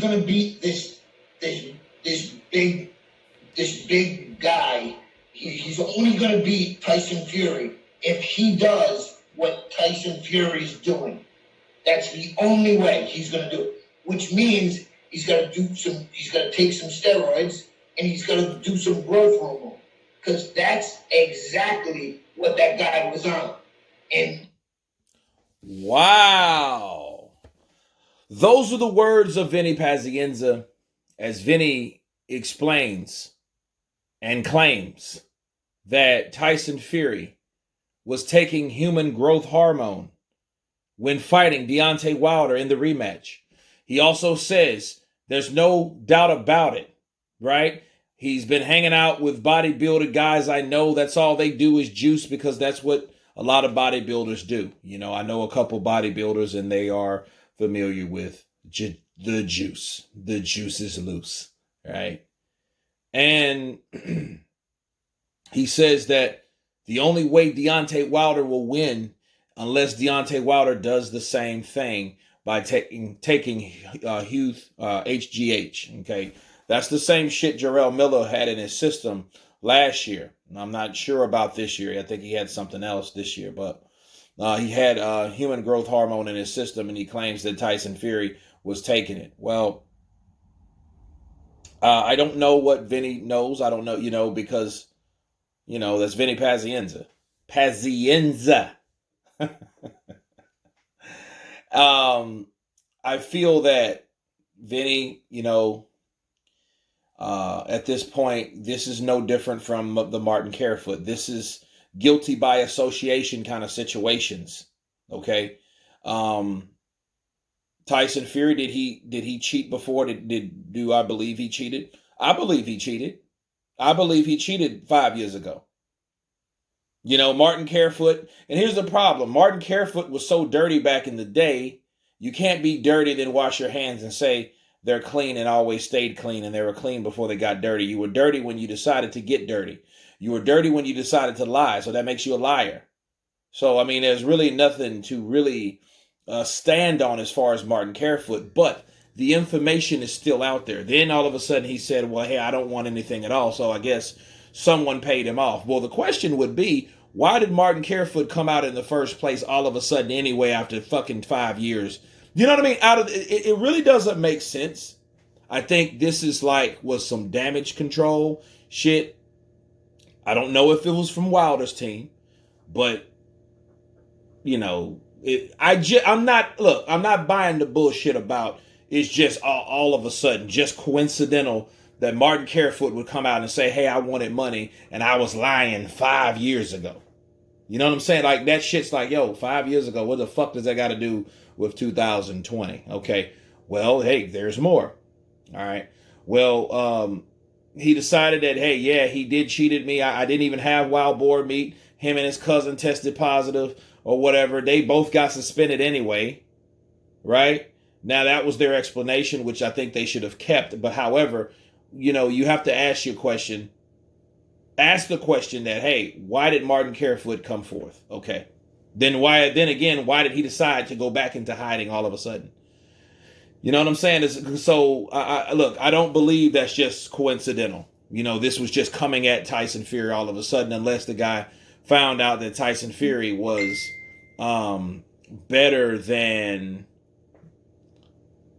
going to beat this big guy. He's only going to beat Tyson Fury if he does what Tyson Fury's doing. That's the only way he's going to do it. Which means he's got to take some steroids and he's got to do some growth hormone, because that's exactly what that guy was on. And wow, those are the words of Vinnie Pazienza, as Vinny explains and claims that Tyson Fury was taking human growth hormone when fighting Deontay Wilder in the rematch. He also says there's no doubt about it, right? He's been hanging out with bodybuilder guys. I know that's all they do is juice, because that's what a lot of bodybuilders do. You know, I know a couple bodybuilders and they are familiar with the juice. The juice is loose, right? And he says that the only way Deontay Wilder will win, unless Deontay Wilder does the same thing by taking HGH, okay? That's the same shit Jarrell Miller had in his system last year. And I'm not sure about this year. I think he had something else this year, but he had human growth hormone in his system, and he claims that Tyson Fury was taking it. Well, I don't know what Vinny knows. I don't know, because, that's Vinny Pazienza. Pazienza. I feel that Vinny, at this point, this is no different from the Martin Carefoot. This is guilty by association kind of situations. Okay. Tyson Fury, did he cheat before? Do I believe he cheated? I believe he cheated. I believe he cheated 5 years ago. Martin Carefoot, and here's the problem. Martin Carefoot was so dirty back in the day. You can't be dirty, then wash your hands and say they're clean and always stayed clean, and they were clean before they got dirty. You were dirty when you decided to get dirty. You were dirty when you decided to lie, so that makes you a liar. So, there's really nothing to really stand on as far as Martin Carefoot, but the information is still out there. Then all of a sudden he said, well, hey, I don't want anything at all, so I guess someone paid him off. Well, the question would be, why did Martin Carefoot come out in the first place all of a sudden anyway after fucking 5 years? You know what I mean? It really doesn't make sense. I think this is was some damage control shit. I don't know if it was from Wilder's team, but I'm not buying the bullshit about it's just all of a sudden just coincidental that Martin Carefoot would come out and say, hey, I wanted money and I was lying 5 years ago. You know what I'm saying? That shit's 5 years ago, what the fuck does that got to do with 2020? Okay, well, hey, there's more. All right. Well, he decided that, hey, yeah, he did cheated me. I didn't even have wild boar meat. Him and his cousin tested positive or whatever. They both got suspended anyway, right? Now, that was their explanation, which I think they should have kept. But however, you have to ask your question. Ask the question that, hey, why did Martin Carefoot come forth? Okay. Then again, why did he decide to go back into hiding all of a sudden? You know what I'm saying? So, look, I don't believe that's just coincidental. This was just coming at Tyson Fury all of a sudden, unless the guy found out that Tyson Fury was better than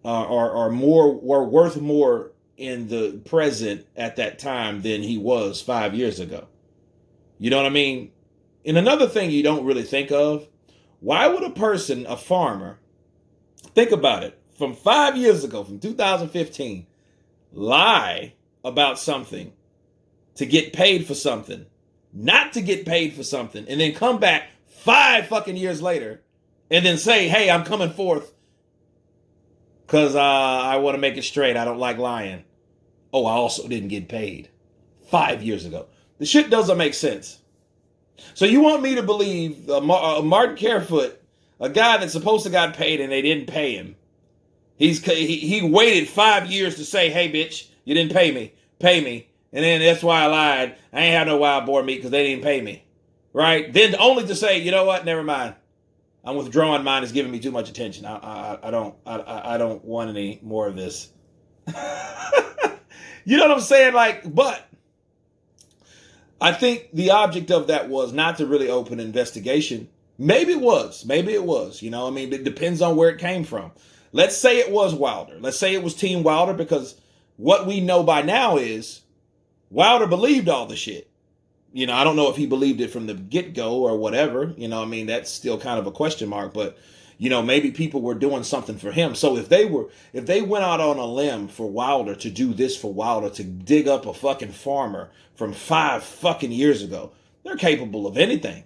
or worth more in the present at that time than he was 5 years ago. You know what I mean? And another thing you don't really think of, why would a farmer, think about it, from 5 years ago, from 2015, lie about something to get paid for something, not to get paid for something, and then come back 5 fucking years later and then say, hey, I'm coming forth because I want to make it straight. I don't like lying. Oh, I also didn't get paid 5 years ago. The shit doesn't make sense. So you want me to believe Martin Carefoot, a guy that's supposed to got paid and they didn't pay him. He waited 5 years to say, hey, bitch, you didn't pay me. Pay me. And then that's why I lied. I ain't have no wild boar meat because they didn't pay me. Right? Then only to say, you know what? Never mind. I'm withdrawing mine. It's giving me too much attention. I don't want any more of this. You know what I'm saying? Like, but I think the object of that was not to really open an investigation. Maybe it was. Maybe it was. You know, I mean, it depends on where it came from. Let's say it was Wilder. Let's say it was Team Wilder, because what we know by now is Wilder believed all the shit. You know, I don't know if he believed it from the get-go or whatever. You know, I mean, that's still kind of a question mark. But, you know, maybe people were doing something for him. So if they went out on a limb for Wilder to do this for Wilder, to dig up a fucking farmer from 5 fucking years ago, they're capable of anything.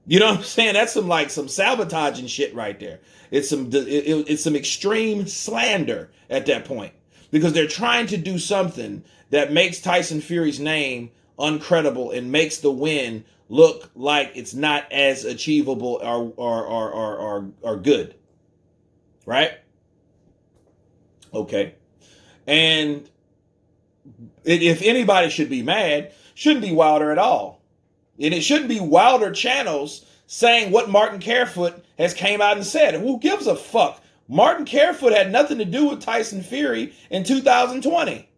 You know what I'm saying? That's some sabotaging shit right there. It's some extreme slander at that point, because they're trying to do something that makes Tyson Fury's name uncredible and makes the win look like it's not as achievable or good. Right? Okay. And if anybody should be mad, shouldn't be Wilder at all. And it shouldn't be Wilder channels saying what Martin Carefoot has came out and said. Who gives a fuck? Martin Carefoot had nothing to do with Tyson Fury in 2020.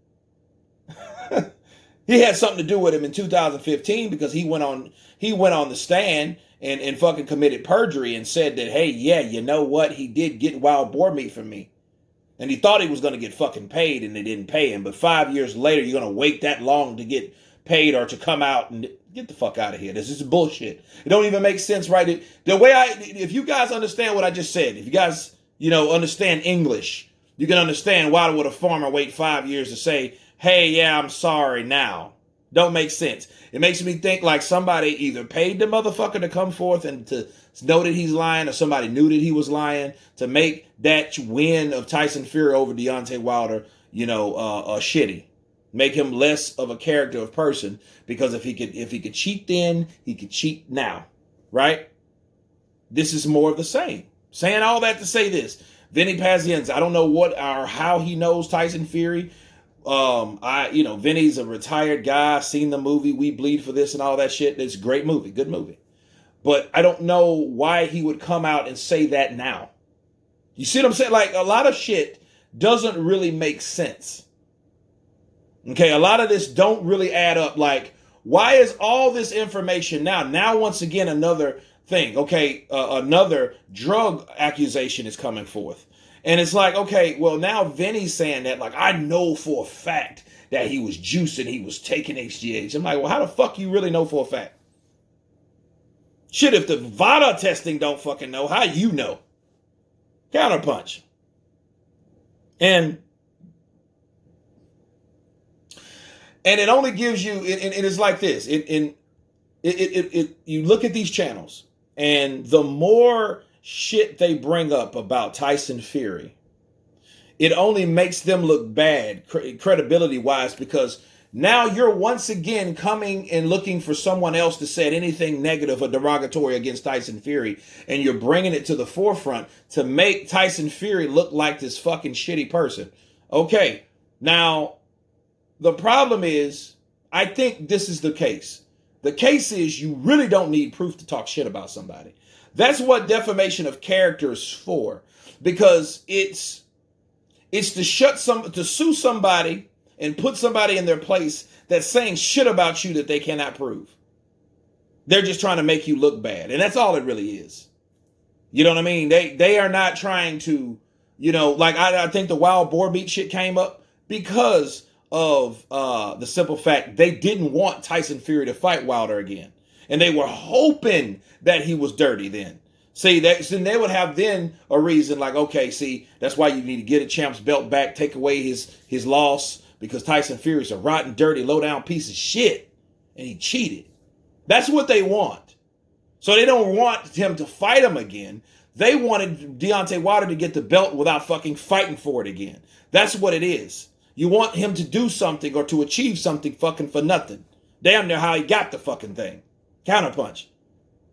He had something to do with him in 2015 because he went on the stand and fucking committed perjury and said that, hey, yeah, you know what? He did get wild boar meat from me. And he thought he was going to get fucking paid, and they didn't pay him. But 5 years later, you're going to wait that long to get paid or to come out and get the fuck out of here. This is bullshit. It don't even make sense, right? If you guys understand what I just said, if you guys, you know, understand English, you can understand why would a farmer wait 5 years to say, hey, yeah, I'm sorry now. Don't make sense. It makes me think like somebody either paid the motherfucker to come forth and to know that he's lying, or somebody knew that he was lying to make that win of Tyson Fury over Deontay Wilder, you know, shitty. Make him less of a character of person, because if he could cheat then, he could cheat now, right? This is more of the same. Saying all that to say this, Venny Pazienza, I don't know what or how he knows Tyson Fury. Vinny's a retired guy. Seen the movie We Bleed for This and all that shit. It's a great movie, good movie. But I don't know why he would come out and say that now. You see what I'm saying? Like, a lot of shit doesn't really make sense. Okay, a lot of this don't really add up. Like, why is all this information now? Now, once again, another thing. Okay, another drug accusation is coming forth. And it's like, okay, well, now Vinny's saying that, like, I know for a fact that he was juicing, he was taking HGH. I'm like, well, how the fuck you really know for a fact? Shit, if the Whaaat testing don't fucking know, how you know? Counterpunch. And it only gives you, and it's like this. You look at these channels, and the more shit they bring up about Tyson Fury, it only makes them look bad credibility-wise, because now you're once again coming and looking for someone else to say anything negative or derogatory against Tyson Fury, and you're bringing it to the forefront to make Tyson Fury look like this fucking shitty person. Okay, now, the problem is, I think this is the case. The case is you really don't need proof to talk shit about somebody. That's what defamation of character is for, because it's to sue somebody and put somebody in their place that's saying shit about you that they cannot prove. They're just trying to make you look bad, and that's all it really is. You know what I mean? They are not trying to, you know, like I think the wild boar meat shit came up because of the simple fact they didn't want Tyson Fury to fight Wilder again. And they were hoping that he was dirty then. See, then they would have then a reason like, okay, see, that's why you need to get a champ's belt back, take away his loss, because Tyson Fury's a rotten, dirty, low-down piece of shit, and he cheated. That's what they want. So they don't want him to fight him again. They wanted Deontay Wilder to get the belt without fucking fighting for it again. That's what it is. You want him to do something or to achieve something fucking for nothing. Damn near how he got the fucking thing. Counterpunch.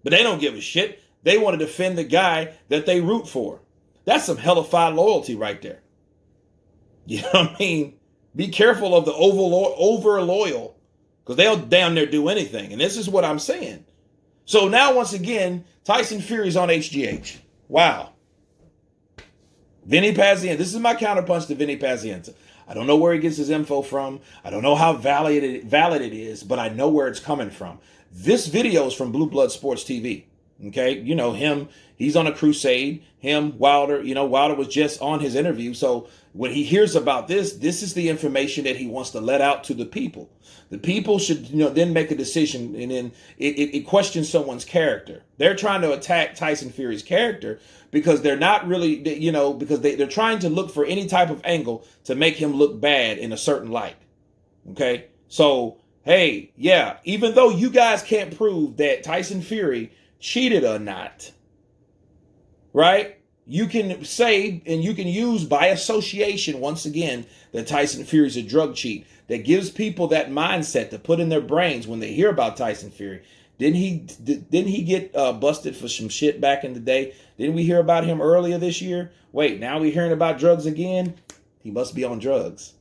But they don't give a shit. They want to defend the guy that they root for. That's some hellified loyalty right there. You know what I mean? Be careful of the over loyal, because they'll damn near do anything. And this is what I'm saying. So now, once again, Tyson Fury's on HGH. Wow. Vinny Pazienza. This is my counterpunch to Vinny Pazienza. I don't know where he gets his info from. I don't know how valid it is, but I know where it's coming from. This video is from Blue Blood Sports TV. Okay, you know him. He's on a crusade. Him, Wilder. You know, Wilder was just on his interview. So when he hears about this, this is the information that he wants to let out to the people. The people should, you know, then make a decision, and then it questions someone's character. They're trying to attack Tyson Fury's character because they're not really, you know, because they're trying to look for any type of angle to make him look bad in a certain light. Okay, so hey, yeah, even though you guys can't prove that Tyson Fury cheated or not, right? You can say, and you can use by association once again, that Tyson Fury's a drug cheat. That gives people that mindset to put in their brains when they hear about Tyson Fury. Didn't he get busted for some shit back in the day? Didn't we hear about him earlier this year? Wait, now we're hearing about drugs again? He must be on drugs.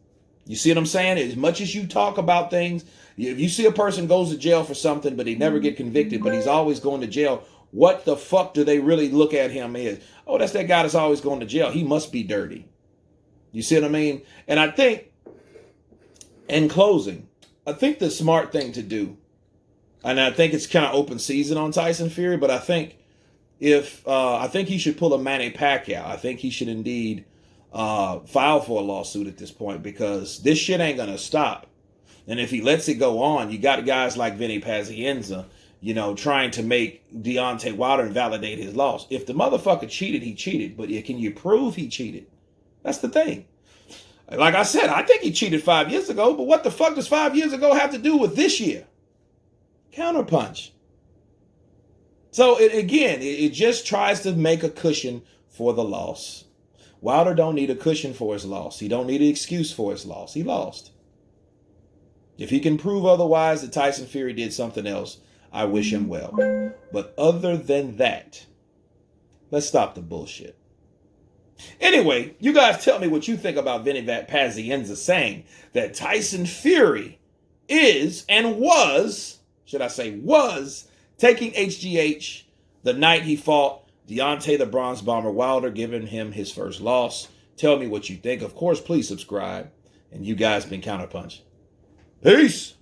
You see what I'm saying? As much as you talk about things, if you see a person goes to jail for something, but he never get convicted, but he's always going to jail, what the fuck do they really look at him as? Oh, that's that guy that's always going to jail. He must be dirty. You see what I mean? And I think, in closing, I think the smart thing to do, and I think it's kind of open season on Tyson Fury, but I think I think he should pull a Manny Pacquiao. I think he should indeed file for a lawsuit at this point, because this shit ain't gonna stop. And if he lets it go on, you got guys like Venny Pazienza, you know, trying to make Deontay Wilder invalidate his loss. If the motherfucker cheated, he cheated. But can you prove he cheated? That's the thing. Like I said, I think he cheated 5 years ago, but what the fuck does 5 years ago have to do with this year? Counterpunch. So it just tries to make a cushion for the loss. Wilder don't need a cushion for his loss. He don't need an excuse for his loss. He lost. If he can prove otherwise that Tyson Fury did something else, I wish him well. But other than that, let's stop the bullshit. Anyway, you guys tell me what you think about Vinny Pazienza saying that Tyson Fury is and was, should I say was, taking HGH the night he fought Deontay the Bronze Bomber Wilder, giving him his first loss. Tell me what you think. Of course, please subscribe. And you guys been Counterpunch. Peace.